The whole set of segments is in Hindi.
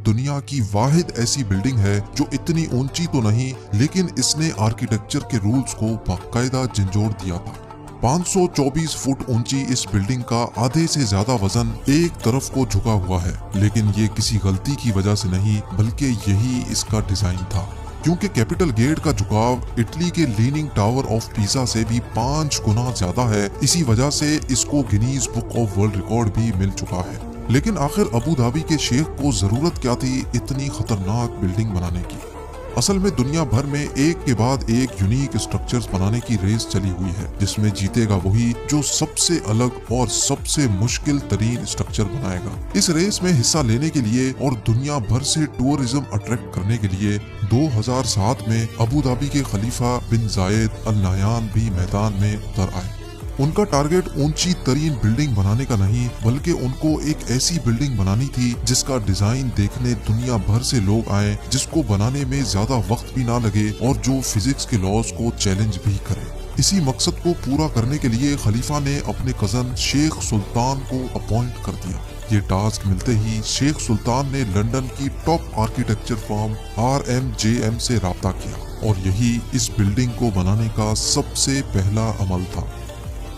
दुनिया की वाहिद ऐसी बिल्डिंग है जो इतनी ऊंची तो नहीं, लेकिन इसने आर्किटेक्चर के रूल्स को बाकायदा झंझोड़ दिया था। 524 फुट ऊंची इस बिल्डिंग का आधे से ज्यादा वजन एक तरफ को झुका हुआ है, लेकिन ये किसी गलती की वजह से नहीं बल्कि यही इसका डिजाइन था। क्योंकि कैपिटल गेट का झुकाव इटली के लीनिंग टावर ऑफ पीसा से भी 5 गुना ज्यादा है। इसी वजह से इसको Guinness book of world record भी मिल चुका है। लेकिन आखिर अबू धाबी के शेख को जरूरत क्या थी इतनी खतरनाक बिल्डिंग बनाने की? असल में दुनिया भर में एक के बाद एक यूनिक स्ट्रक्चर्स बनाने की रेस चली हुई है, जिसमें जीतेगा वही जो सबसे अलग और सबसे मुश्किल तरीन स्ट्रक्चर बनाएगा। इस रेस में हिस्सा लेने के लिए और दुनिया भर से टूरिज्म अट्रैक्ट करने के लिए 2007 में अबू धाबी के खलीफा बिन जायद अल नाह्यान भी मैदान में उतर आए। उनका टारगेट ऊंची तरीन बिल्डिंग बनाने का नहीं बल्कि उनको एक ऐसी बिल्डिंग बनानी थी जिसका डिजाइन देखने दुनिया भर से लोग आए, जिसको बनाने में ज्यादा वक्त भी ना लगे और जो फिजिक्स के लॉज को चैलेंज भी करे। इसी मकसद को पूरा करने के लिए खलीफा ने अपने कजन शेख सुल्तान को अपॉइंट कर दिया। ये टास्क मिलते ही शेख सुल्तान ने लंदन की टॉप आर्किटेक्चर फर्म RMJM से राब्ता किया और यही इस बिल्डिंग को बनाने का सबसे पहला अमल था।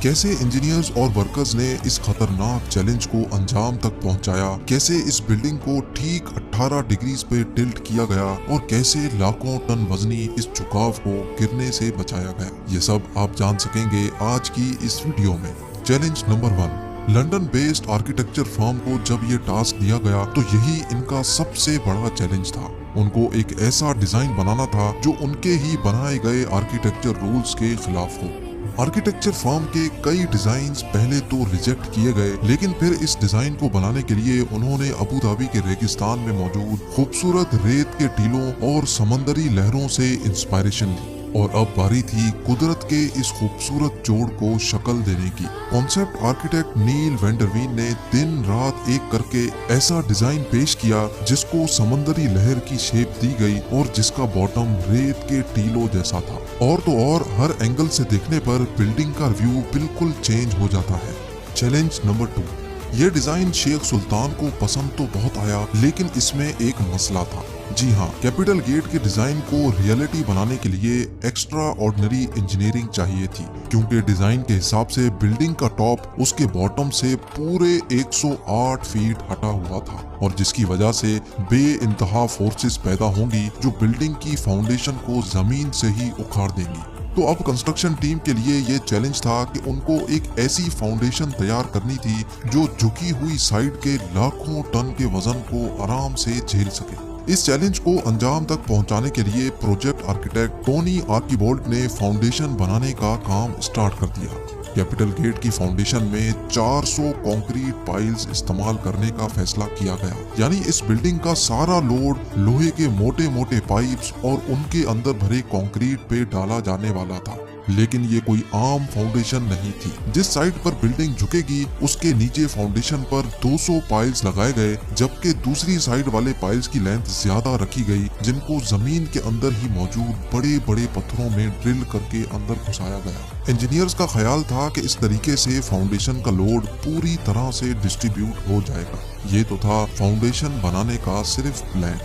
कैसे इंजीनियर्स और वर्कर्स ने इस खतरनाक चैलेंज को अंजाम तक पहुंचाया, कैसे इस बिल्डिंग को ठीक 18 डिग्रीज पे टिल्ट किया गया और कैसे लाखों टन वजनी इस झुकाव को गिरने से बचाया गया, ये सब आप जान सकेंगे आज की इस वीडियो में। Challenge number 1। London based architecture firm को जब ये टास्क दिया गया तो यही इनका सबसे बड़ा चैलेंज था। उनको एक ऐसा डिजाइन बनाना था जो उनके ही बनाए गए आर्किटेक्चर रूल्स के खिलाफ हो। आर्किटेक्चर फर्म के कई डिजाइन्स पहले तो रिजेक्ट किए गए, लेकिन फिर इस डिजाइन को बनाने के लिए उन्होंने अबू धाबी के रेगिस्तान में मौजूद खूबसूरत रेत के टीलों और समंदरी लहरों से इंस्पायरेशन ली और अब बारी थी कुदरत के इस खूबसूरत जोड़ को शक्ल देने की। कॉन्सेप्ट आर्किटेक्ट नील वेंडरवीन ने दिन रात एक करके ऐसा डिजाइन पेश किया जिसको समंदरी लहर की शेप दी गई और जिसका बॉटम रेत के टीलों जैसा था। और तो और हर एंगल से देखने पर बिल्डिंग का व्यू बिल्कुल चेंज हो जाता है। Challenge number 2। ये डिजाइन शेख सुल्तान को पसंद तो बहुत आया, लेकिन इसमें एक मसला था। जी हाँ, कैपिटल गेट के डिजाइन को रियलिटी बनाने के लिए एक्स्ट्रा ऑर्डिनरी इंजीनियरिंग चाहिए थी, क्योंकि डिजाइन के हिसाब से बिल्डिंग का टॉप उसके बॉटम से पूरे 108 फीट हटा हुआ था और जिसकी वजह से बेइंतहा फोर्सेस पैदा होंगी जो बिल्डिंग की फाउंडेशन को जमीन से ही उखाड़ देंगी। तो अब कंस्ट्रक्शन टीम के लिए ये चैलेंज था कि उनको एक ऐसी फाउंडेशन तैयार करनी थी जो झुकी हुई साइड के लाखों टन के वजन को आराम से झेल सके। इस चैलेंज को अंजाम तक पहुंचाने के लिए प्रोजेक्ट आर्किटेक्ट टोनी आर्किबोल्ट ने फाउंडेशन बनाने का काम स्टार्ट कर दिया। कैपिटल गेट की फाउंडेशन में 400 कंक्रीट पाइल्स इस्तेमाल करने का फैसला किया गया, यानी इस बिल्डिंग का सारा लोड लोहे के मोटे मोटे पाइप्स और उनके अंदर भरे कंक्रीट पे डाला जाने वाला था। लेकिन ये कोई आम फाउंडेशन नहीं थी। जिस साइड पर बिल्डिंग झुकेगी उसके नीचे फाउंडेशन पर 200 पाइल्स लगाए गए, जबकि दूसरी साइड वाले पाइल्स की लेंथ ज्यादा रखी गई, जिनको जमीन के अंदर ही मौजूद बड़े बड़े पत्थरों में ड्रिल करके अंदर घुसाया गया। इंजीनियर्स का ख्याल था कि इस तरीके से फाउंडेशन का लोड पूरी तरह से डिस्ट्रीब्यूट हो जाएगा। ये तो था फाउंडेशन बनाने का सिर्फ plan.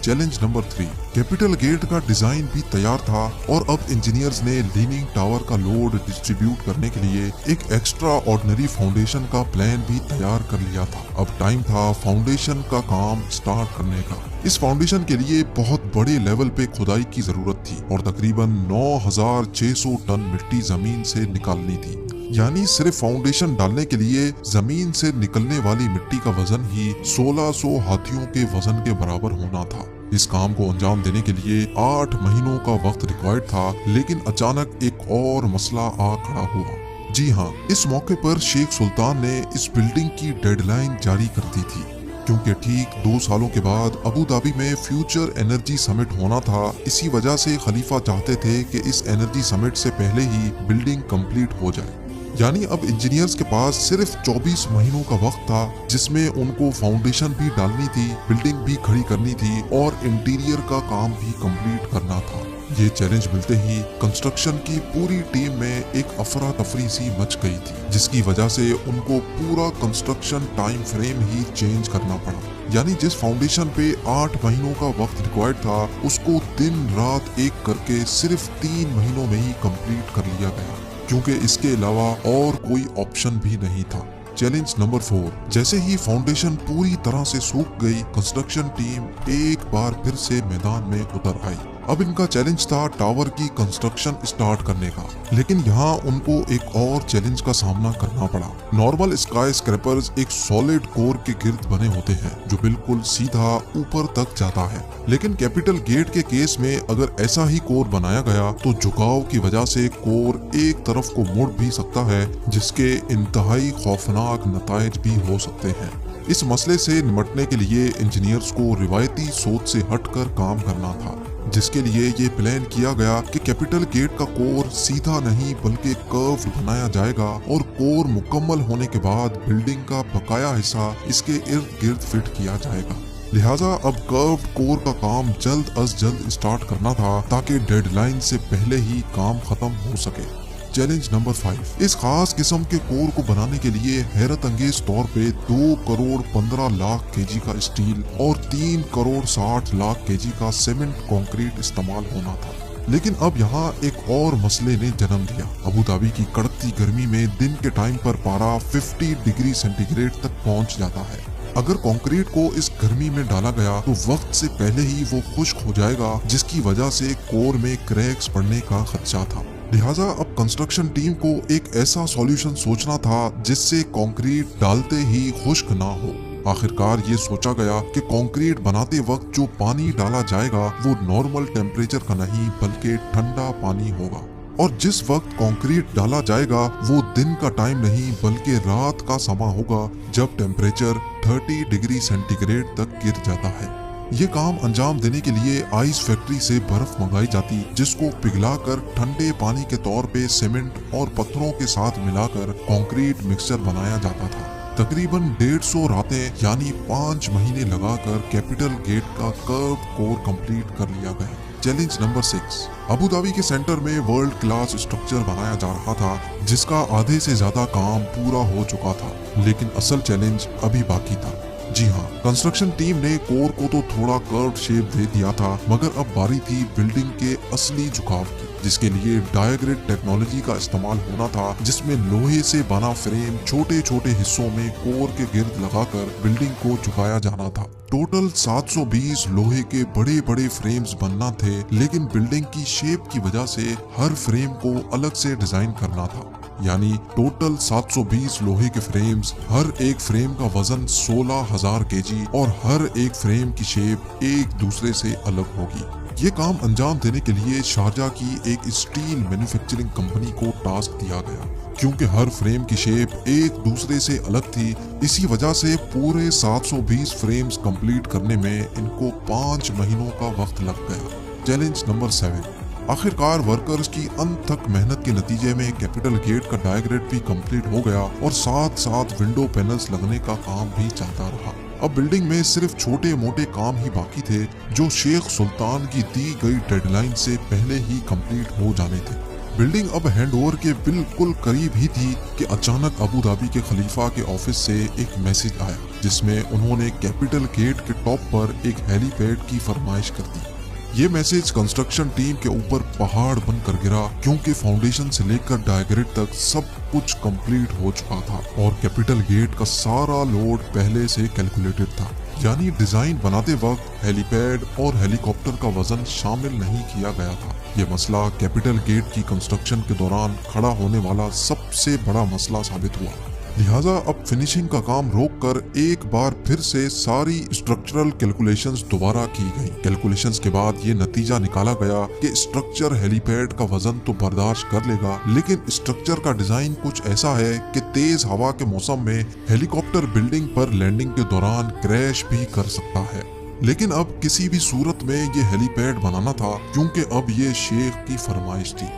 Challenge number 3। Capital Gate का डिजाइन भी तैयार था और अब इंजीनियर्स ने लीनिंग टावर का लोड डिस्ट्रीब्यूट करने के लिए एक एक्स्ट्रा ऑर्डिनरी फाउंडेशन का प्लान भी तैयार कर लिया था। अब टाइम था फाउंडेशन का काम स्टार्ट करने का। इस फाउंडेशन के लिए बहुत बड़े लेवल पे खुदाई की जरूरत थी और तकरीबन 9600 टन मिट्टी जमीन से निकालनी थी। यानी सिर्फ फाउंडेशन डालने के लिए जमीन से निकलने वाली मिट्टी का वजन ही 1600 हाथियों के वजन के बराबर होना था। इस काम को अंजाम देने के लिए 8 महीनों का वक्त रिक्वायर्ड था, लेकिन अचानक एक और मसला आ खड़ा हुआ। जी हाँ, इस मौके पर शेख सुल्तान ने इस बिल्डिंग की डेडलाइन जारी कर दी थी, क्योंकि ठीक 2 सालों के बाद अबू धाबी में फ्यूचर एनर्जी समिट होना था। इसी वजह से खलीफा चाहते थे कि इस एनर्जी समिट से पहले ही बिल्डिंग कंप्लीट हो जाए। यानी अब इंजीनियर्स के पास सिर्फ 24 महीनों का वक्त था, जिसमें उनको फाउंडेशन भी डालनी थी, बिल्डिंग भी खड़ी करनी थी और इंटीरियर का काम भी कंप्लीट करना था। ये चैलेंज मिलते ही कंस्ट्रक्शन की पूरी टीम में एक अफरा तफरी सी मच गई थी, जिसकी वजह से उनको पूरा कंस्ट्रक्शन टाइम फ्रेम ही चेंज करना पड़ा। यानी जिस फाउंडेशन पे 8 महीनों का वक्त रिक्वायर्ड था उसको दिन रात एक करके सिर्फ 3 महीनों में ही कंप्लीट कर लिया गया, क्योंकि इसके अलावा और कोई ऑप्शन भी नहीं था। Challenge number 4। जैसे ही फाउंडेशन पूरी तरह से सूख गई, कंस्ट्रक्शन टीम एक बार फिर से मैदान में उतर आई। अब इनका चैलेंज था टावर की कंस्ट्रक्शन स्टार्ट करने का, लेकिन यहाँ उनको एक और चैलेंज का सामना करना पड़ा। नॉर्मल स्काई स्क्रैपर्स एक सॉलिड कोर के गिर्द बने होते हैं जो बिल्कुल सीधा ऊपर तक जाता है, लेकिन कैपिटल गेट के केस में अगर ऐसा ही कोर बनाया गया तो झुकाव की वजह से कोर एक तरफ को मुड़ भी सकता है, जिसके इंतहाई खौफनाक नताइज भी हो सकते हैं। इस मसले से निपटने के लिए इंजीनियर्स को रिवायती सोच से हटकर काम करना था, जिसके लिए ये प्लान किया गया कि कैपिटल गेट का कोर सीधा नहीं बल्कि कर्व बनाया जाएगा और कोर मुकम्मल होने के बाद बिल्डिंग का बकाया हिस्सा इसके इर्द गिर्द फिट किया जाएगा। लिहाजा अब कर्व कोर का काम जल्द अज जल्द स्टार्ट करना था ताकि डेडलाइन से पहले ही काम खत्म हो सके। Challenge number 5। इस खास किस्म के कोर को बनाने के लिए हैरत अंगेज तौर पे 2 करोड़ 15 लाख केजी का स्टील और 3 करोड़ 60 लाख केजी का सीमेंट कंक्रीट इस्तेमाल होना था। लेकिन अब यहाँ एक और मसले ने जन्म दिया। अबू धाबी की कड़कती गर्मी में दिन के टाइम पर पारा 50 डिग्री सेंटीग्रेड तक पहुँच जाता है। अगर कंक्रीट को इस गर्मी में डाला गया तो वक्त से पहले ही वो खुश्क हो जाएगा, जिसकी वजह से कोर में क्रैक्स पड़ने का खदशा था। लिहाजा अब कंस्ट्रक्शन टीम को एक ऐसा सॉल्यूशन सोचना था जिससे कंक्रीट डालते ही खुश्क ना हो। आखिरकार ये सोचा गया कि कंक्रीट बनाते वक्त जो पानी डाला जाएगा वो नॉर्मल टेम्परेचर का नहीं बल्कि ठंडा पानी होगा, और जिस वक्त कंक्रीट डाला जाएगा वो दिन का टाइम नहीं बल्कि रात का समा होगा जब टेम्परेचर 30 डिग्री सेंटीग्रेड तक गिर जाता है। ये काम अंजाम देने के लिए आइस फैक्ट्री से बर्फ मंगाई जाती, जिसको पिघलाकर ठंडे पानी के तौर पे सीमेंट और पत्थरों के साथ मिलाकर कंक्रीट मिक्सचर बनाया जाता था। तकरीबन 150 रातें यानी 5 महीने लगाकर कैपिटल गेट का कर्व कोर कंप्लीट कर लिया गया। Challenge number 6। अबू धाबी के सेंटर में वर्ल्ड क्लास स्ट्रक्चर बनाया जा रहा था, जिसका आधे से ज्यादा काम पूरा हो चुका था, लेकिन असल चैलेंज अभी बाकी था। जी हाँ, कंस्ट्रक्शन टीम ने कोर को तो थोड़ा कर्व शेप दे दिया था, मगर अब बारी थी बिल्डिंग के असली झुकाव की, जिसके लिए डायग्रेड टेक्नोलॉजी का इस्तेमाल होना था, जिसमें लोहे से बना फ्रेम छोटे छोटे हिस्सों में कोर के गिर्द लगाकर बिल्डिंग को झुकाया जाना था। टोटल 720 लोहे के बड़े बड़े फ्रेम्स बनना थे, लेकिन बिल्डिंग की शेप की वजह से हर फ्रेम को अलग से डिजाइन करना था। यानी टोटल 720 लोहे के फ्रेम्स, हर एक फ्रेम का वजन 16,000 केजी और हर एक फ्रेम की शेप एक दूसरे से अलग होगी। ये काम अंजाम देने के लिए शारजा की एक स्टील मैन्युफैक्चरिंग कंपनी को टास्क दिया गया। क्योंकि हर फ्रेम की शेप एक दूसरे से अलग थी, इसी वजह से पूरे 720 फ्रेम्स कंप्लीट करने में इनको 5 महीनों का वक्त लग गया। Challenge number 7। आखिरकार वर्कर्स की अनथक मेहनत के नतीजे में कैपिटल गेट का डायग्रेड भी कंप्लीट हो गया और साथ साथ विंडो पैनल्स लगने का काम भी चलता रहा। अब बिल्डिंग में सिर्फ छोटे मोटे काम ही बाकी थे, जो शेख सुल्तान की दी गई डेडलाइन से पहले ही कंप्लीट हो जाने थे। बिल्डिंग अब हैंडओवर के बिल्कुल करीब ही थी कि अचानक अबू धाबी के खलीफा के ऑफिस से एक मैसेज आया, जिसमें उन्होंने कैपिटल गेट के टॉप पर एक हेलीपैड की फरमाइश कर दी। ये मैसेज कंस्ट्रक्शन टीम के ऊपर पहाड़ बनकर गिरा, क्योंकि फाउंडेशन से लेकर डायग्रेड तक सब कुछ कंप्लीट हो चुका था और कैपिटल गेट का सारा लोड पहले से कैलकुलेटेड था। यानी डिजाइन बनाते वक्त हेलीपैड और हेलीकॉप्टर का वजन शामिल नहीं किया गया था। ये मसला कैपिटल गेट की कंस्ट्रक्शन के दौरान खड़ा होने वाला सबसे बड़ा मसला साबित हुआ। लिहाजा अब फिनिशिंग का काम रोककर एक बार फिर से सारी स्ट्रक्चरल कैलकुलेशंस दोबारा की गई। कैलकुलेशंस के बाद ये नतीजा निकाला गया कि स्ट्रक्चर हेलीपैड का वजन तो बर्दाश्त कर लेगा, लेकिन स्ट्रक्चर का डिजाइन कुछ ऐसा है कि तेज हवा के मौसम में हेलीकॉप्टर बिल्डिंग पर लैंडिंग के दौरान क्रैश भी कर सकता है। लेकिन अब किसी भी सूरत में ये हेलीपैड बनाना था, क्योंकि अब ये शेख की फरमाइश थी।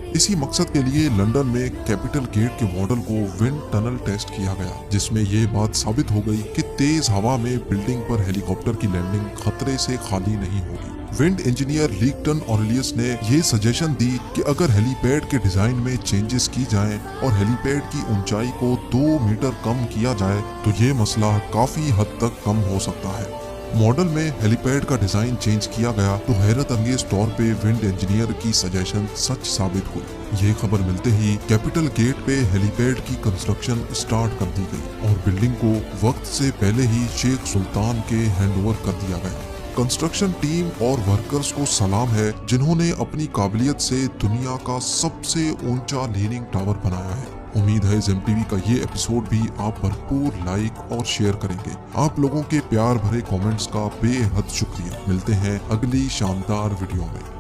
इसी मकसद के लिए लंदन में कैपिटल गेट के मॉडल को विंड टनल टेस्ट किया गया, जिसमें ये बात साबित हो गई कि तेज हवा में बिल्डिंग पर हेलीकॉप्टर की लैंडिंग खतरे से खाली नहीं होगी। विंड इंजीनियर लीगटन ऑरेलियस ने ये सजेशन दी कि अगर हेलीपैड के डिजाइन में चेंजेस की जाएं और हेलीपैड की ऊंचाई को 2 मीटर कम किया जाए तो ये मसला काफी हद तक कम हो सकता है। मॉडल में हेलीपैड का डिजाइन चेंज किया गया तो हैरत अंगेज तौर पे विंड इंजीनियर की सजेशन सच साबित हुई। ये खबर मिलते ही कैपिटल गेट पे हेलीपैड की कंस्ट्रक्शन स्टार्ट कर दी गई और बिल्डिंग को वक्त से पहले ही शेख सुल्तान के हैंडओवर कर दिया गया। कंस्ट्रक्शन टीम और वर्कर्स को सलाम है जिन्होंने अपनी काबिलियत से दुनिया का सबसे ऊंचा लीनिंग टावर बनाया है। उम्मीद है जेम टीवी का ये एपिसोड भी आप भरपूर लाइक और शेयर करेंगे। आप लोगों के प्यार भरे कमेंट्स का बेहद शुक्रिया। मिलते हैं अगली शानदार वीडियो में।